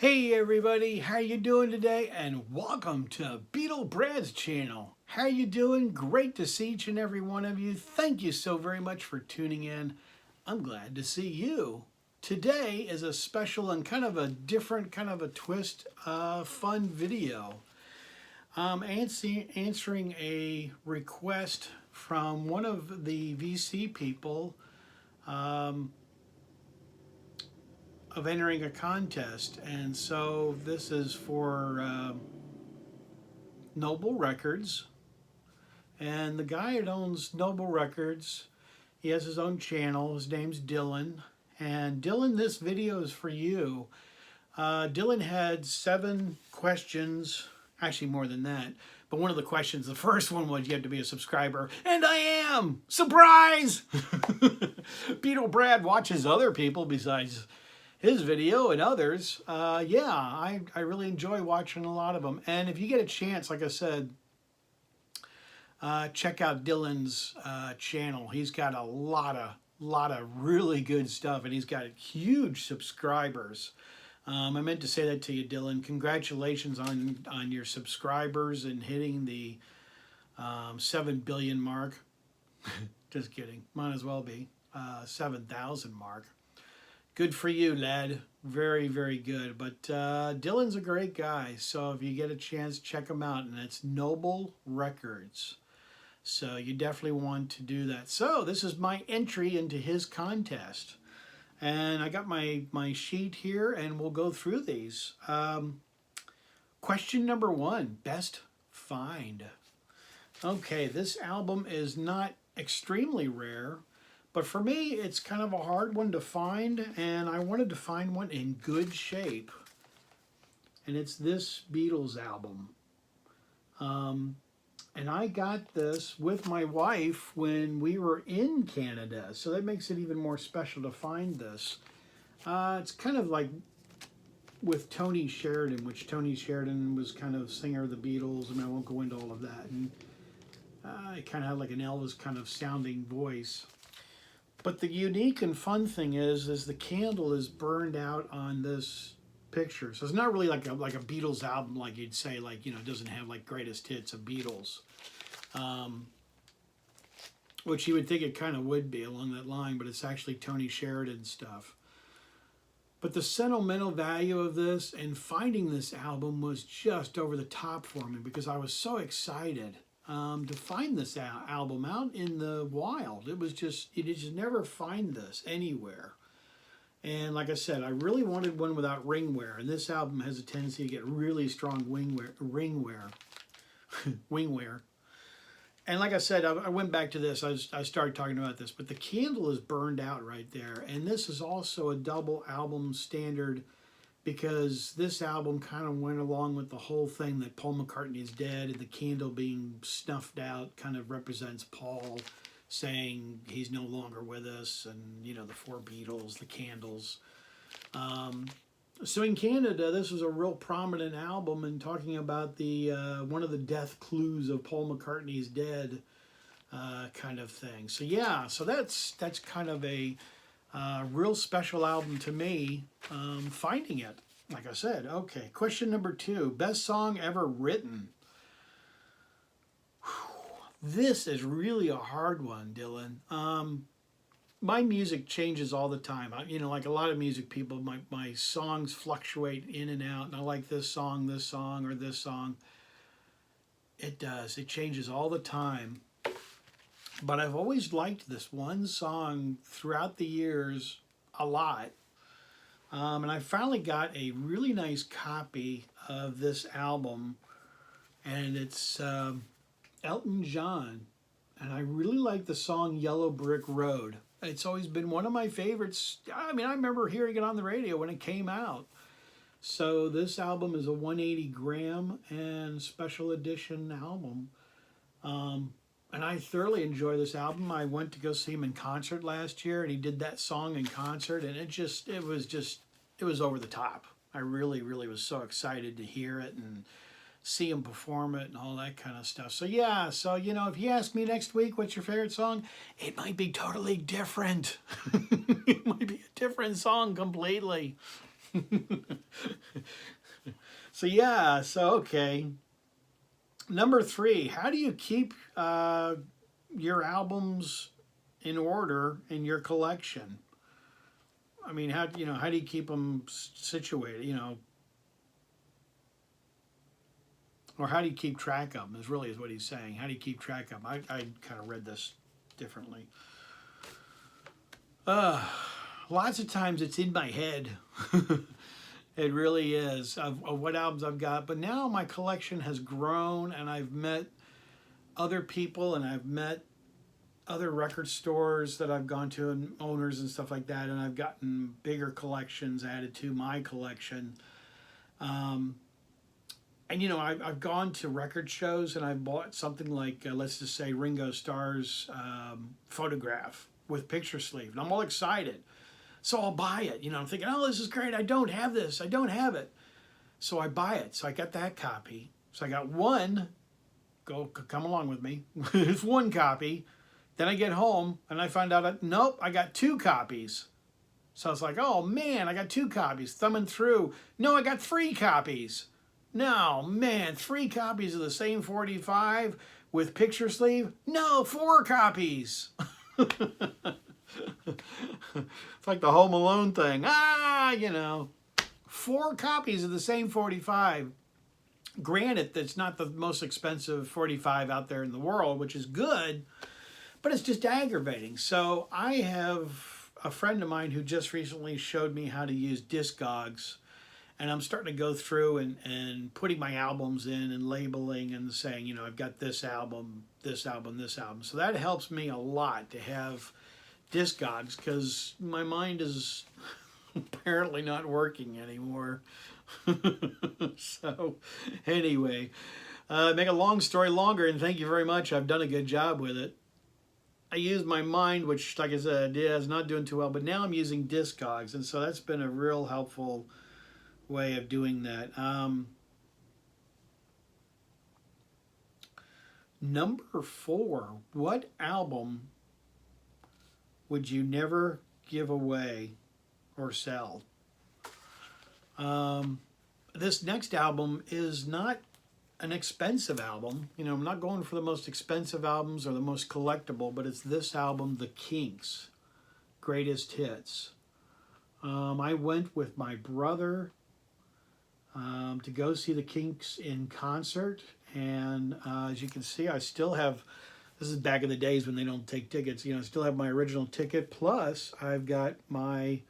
Hey everybody, how you doing today? And welcome to Beetle Brad's channel. How you doing? Great to see each and every one of you. Thank you so very much for tuning in. I'm glad to see you. Today is a special and kind of a different kind of a twist, fun video. Answering a request from one of the VC people of entering a contest, and so this is for Noble Records, and the guy that owns Noble Records, he has his own channel. His name's Dylan, and Dylan, this video is for you. Dylan had 7 questions, actually more than that, but one of the questions, the first one was you have to be a subscriber, and I am! Surprise! Beetle Brad watches other people besides his video and others. Yeah, I really enjoy watching a lot of them. And if you get a chance, like I said, check out Dylan's channel. He's got a lot of really good stuff, and he's got huge subscribers. I meant to say that to you, Dylan. Congratulations on your subscribers and hitting the 7 billion mark. Just kidding. Might as well be 7,000 mark. Good for you, lad. Very, very good. But Dylan's a great guy. So if you get a chance, check him out. And it's Noble Records. So you definitely want to do that. So this is my entry into his contest. And I got my sheet here, and we'll go through these. Question number 1, best find. Okay, this album is not extremely rare, but for me, it's kind of a hard one to find, and I wanted to find one in good shape. And it's this Beatles album. And I got this with my wife when we were in Canada, so that makes it even more special to find this. It's kind of like with Tony Sheridan, which Tony Sheridan was kind of singer of the Beatles. I mean, I won't go into all of that. And it kind of had like an Elvis kind of sounding voice. But the unique and fun thing is the candle is burned out on this picture. So it's not really like a Beatles album, like you'd say, like, you know, it doesn't have like greatest hits of Beatles. Which you would think it kind of would be along that line, but it's actually Tony Sheridan stuff. But the sentimental value of this and finding this album was just over the top for me because I was so excited to find this album out in the wild. You just never find this anywhere. And like I said, I really wanted one without ring wear, and this album has a tendency to get really strong ring wear. And like I said, I went back to this. I started talking about this, but the candle is burned out right there. And this is also a double album standard because this album kind of went along with the whole thing that Paul McCartney is dead, and the candle being snuffed out kind of represents Paul saying he's no longer with us, and, you know, the 4 Beatles, the candles. So in Canada, this was a real prominent album and talking about the one of the death clues of Paul McCartney's dead kind of thing. So yeah, so that's kind of a real special album to me, finding it, like I said. Okay, question number 2, best song ever written. This is really a hard one, Dylan. My music changes all the time. You know, like a lot of music people, my songs fluctuate in and out, and I like this song, or this song. It does. It changes all the time. But I've always liked this one song throughout the years a lot. And I finally got a really nice copy of this album, and it's Elton John. And I really like the song Yellow Brick Road. It's always been one of my favorites. I mean, I remember hearing it on the radio when it came out. So this album is a 180 gram and special edition album. And I thoroughly enjoy this album. I went to go see him in concert last year, and he did that song in concert, and it was over the top. I really, really was so excited to hear it and see him perform it and all that kind of stuff. So yeah, so you know, if you ask me next week what's your favorite song, it might be totally different. It might be a different song completely. So yeah, so okay. Number three, how do you keep your albums in order in your collection? I mean, how do you keep them situated? Or how do you keep track of them? Is what he's saying. How do you keep track of them? I kind of read this differently. Uh, Lots of times it's in my head. It really is of what albums I've got. But now my collection has grown, and I've met other people, and I've met other record stores that I've gone to, and owners and stuff like that, and I've gotten bigger collections added to my collection. Um, and I've gone to record shows, and I've bought something like let's just say Ringo Starr's photograph with picture sleeve, and I'm all excited. So I'll buy it. I'm thinking, oh, this is great. I don't have this. I don't have it. So I buy it. So I got that copy. So I got one. Come along with me. It's one copy. Then I get home and I find out, nope, I got two copies. So I was like, oh man, I got two copies. Thumbing through. No, I got three copies. No, man, three copies of the same 45 with picture sleeve? No, four copies. It's like the Home Alone thing. Four copies of the same 45. Granted, that's not the most expensive 45 out there in the world, which is good, but it's just aggravating. So I have a friend of mine who just recently showed me how to use Discogs, and I'm starting to go through and putting my albums in and labeling and saying, I've got this album, this album, this album. So that helps me a lot to have Discogs, because my mind is apparently not working anymore. So anyway, make a long story longer, and thank you very much. I've done a good job with it. I used my mind, which, like I said, is not doing too well, but now I'm using Discogs, and so that's been a real helpful way of doing that. Number 4, what album would you never give away or sell? This next album is not an expensive album. I'm not going for the most expensive albums or the most collectible, but it's this album, The Kinks, Greatest Hits. I went with my brother to go see The Kinks in concert, and as you can see, I still have. This is back in the days when they don't take tickets. I still have my original ticket. Plus, I've got my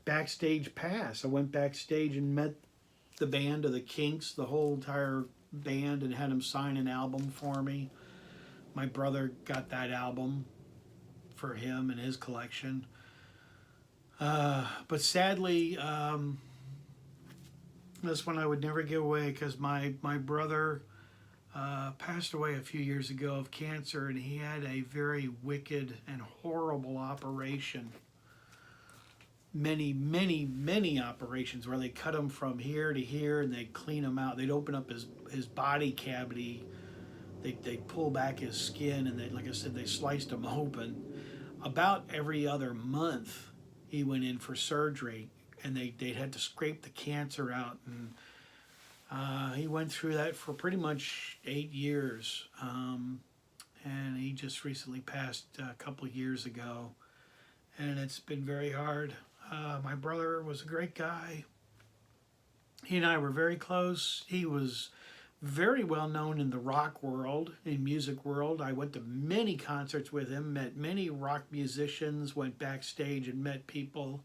backstage pass. I went backstage and met the band of the Kinks, the whole entire band, and had them sign an album for me. My brother got that album for him and his collection. But sadly, this one I would never give away, because my brother passed away a few years ago of cancer, and he had a very wicked and horrible operation. Many operations where they cut him from here to here, and they'd clean him out. They'd open up his body cavity. They'd pull back his skin, and like I said, they sliced him open. About every other month, he went in for surgery, and they'd had to scrape the cancer out, and he went through that for pretty much 8 years, and he just recently passed a couple of years ago, and it's been very hard. My brother was a great guy. He and I were very close. He was very well known in the rock world, in music world. I went to many concerts with him, met many rock musicians, went backstage and met people.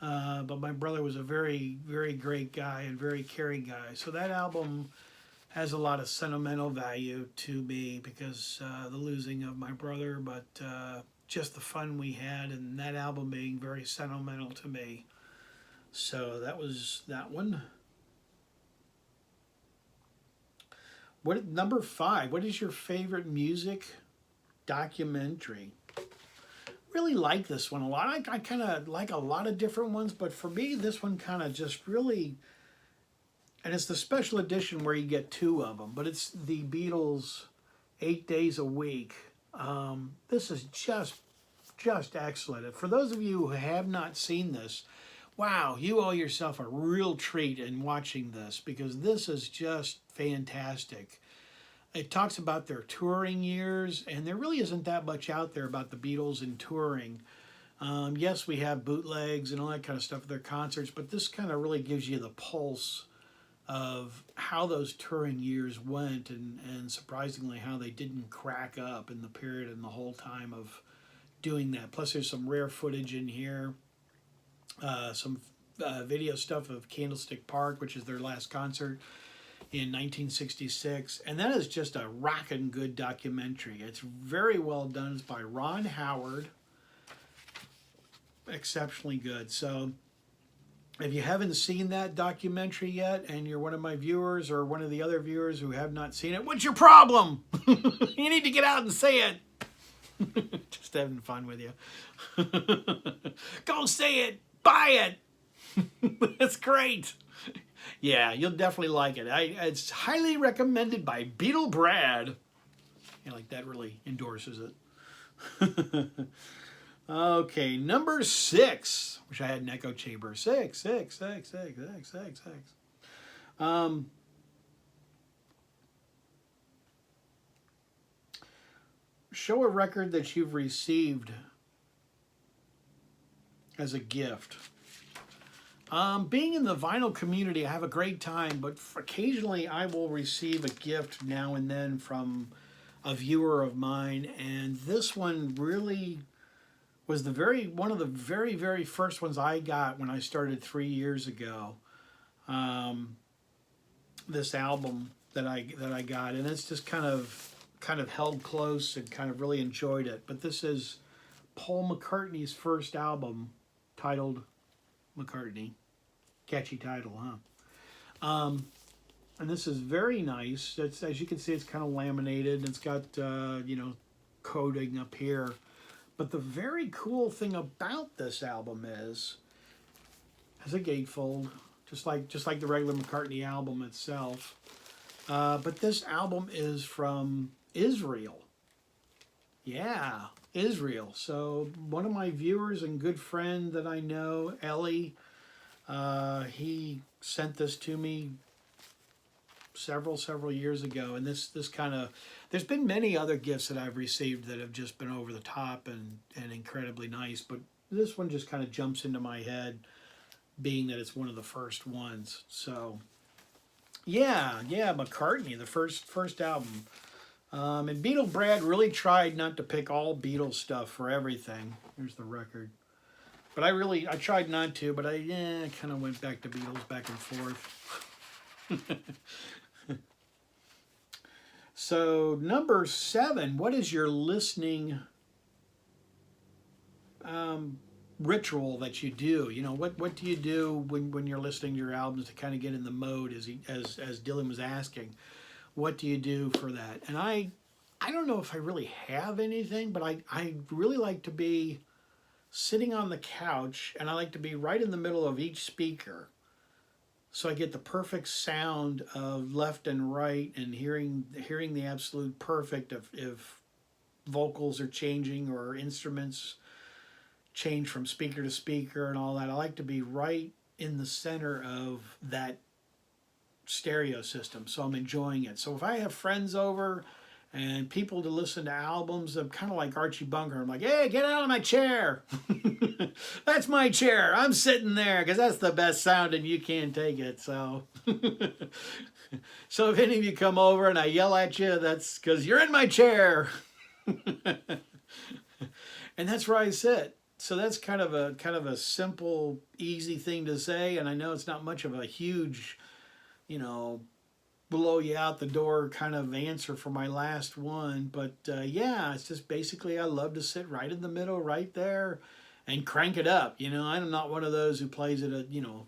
But my brother was a very, very great guy and very caring guy. So that album has a lot of sentimental value to me, because the losing of my brother, but just the fun we had, and that album being very sentimental to me. So that was that one. Number 5, what is your favorite music documentary? Really like this one a lot. I kind of like a lot of different ones, but for me, this one kind of just really, and it's the special edition where you get 2 of them, but it's the Beatles, 8 Days a Week. This is just excellent. For those of you who have not seen this, wow, you owe yourself a real treat in watching this because this is just fantastic. It talks about their touring years, and there really isn't that much out there about the Beatles and touring. Yes, we have bootlegs and all that kind of stuff at their concerts, but this kind of really gives you the pulse of how those touring years went, and surprisingly how they didn't crack up in the period and the whole time of doing that. Plus, there's some rare footage in here, some video stuff of Candlestick Park, which is their last concert in 1966, and that is just a rockin' good documentary. It's very well done. It's by Ron Howard. Exceptionally good. So if you haven't seen that documentary yet and you're one of my viewers or one of the other viewers who have not seen it, what's your problem? You need to get out and say it. Just having fun with you. Go say it. Buy it. It's great. Yeah, you'll definitely like it. It's highly recommended by Beetle Brad. Yeah, like that really endorses it. Okay, number 6. Wish I had an echo chamber. 6, 6, 6, 6, 6, 6, 6. Show a record that you've received as a gift. Being in the vinyl community, I have a great time, but occasionally I will receive a gift now and then from a viewer of mine, and this one really was one of the very first ones I got when I started 3 years ago. This album that I got, and it's just kind of held close and kind of really enjoyed it. But this is Paul McCartney's first album, titled McCartney. Catchy title, huh? And this is very nice. It's, as you can see, it's kind of laminated, and it's got coating up here. But the very cool thing about this album is it has a gatefold, just like the regular McCartney album itself. But this album is from Israel. Yeah, Israel. So one of my viewers and good friend that I know, Ellie, he sent this to me several years ago, and this kind of, there's been many other gifts that I've received that have just been over the top and incredibly nice, but this one just kind of jumps into my head, being that it's one of the first ones. So yeah, McCartney, the first album. And Beetle Brad really tried not to pick all Beatles stuff for everything. Here's the record. But I tried not to, but I kind of went back to Beatles back and forth. So number 7, what is your listening ritual that you do? You know, what do you do when you're listening to your albums to kind of get in the mode, as Dylan was asking? What do you do for that? And I don't know if I really have anything, but I really like to be sitting on the couch, and I like to be right in the middle of each speaker, so I get the perfect sound of left and right, and hearing the absolute perfect if vocals are changing or instruments change from speaker to speaker and all that. I like to be right in the center of that stereo system, so I'm enjoying it. So if I have friends over and people to listen to albums, I'm kind of like Archie Bunker. I'm like, hey, get out of my chair. That's my chair. I'm sitting there because that's the best sound and you can't take it. So so if any of you come over and I yell at you, that's because you're in my chair. And that's where I sit. So that's kind of a simple, easy thing to say. And I know it's not much of a huge, blow you out the door kind of answer for my last one, but yeah, it's just basically I love to sit right in the middle, right there, and crank it up. I'm not one of those who plays it at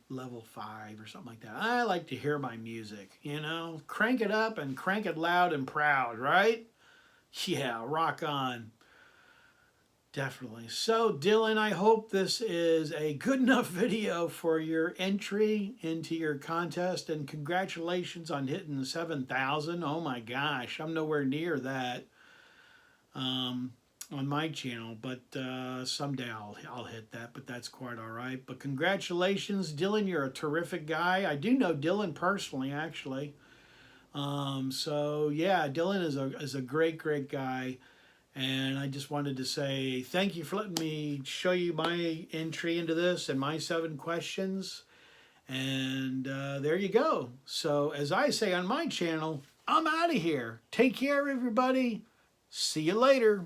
level 5 or something like that. I like to hear my music, crank it up and crank it loud and proud, right? Yeah, rock on. Definitely. So, Dylan, I hope this is a good enough video for your entry into your contest, and congratulations on hitting the 7,000. Oh my gosh, I'm nowhere near that. on my channel, but someday I'll hit that, but that's quite all right. But congratulations, Dylan, you're a terrific guy. I do know Dylan personally, actually. So yeah, Dylan is a great guy, and I just wanted to say thank you for letting me show you my entry into this and my 7 questions. And there you go. So as I say on my channel, I'm out of here. Take care, everybody. See you later.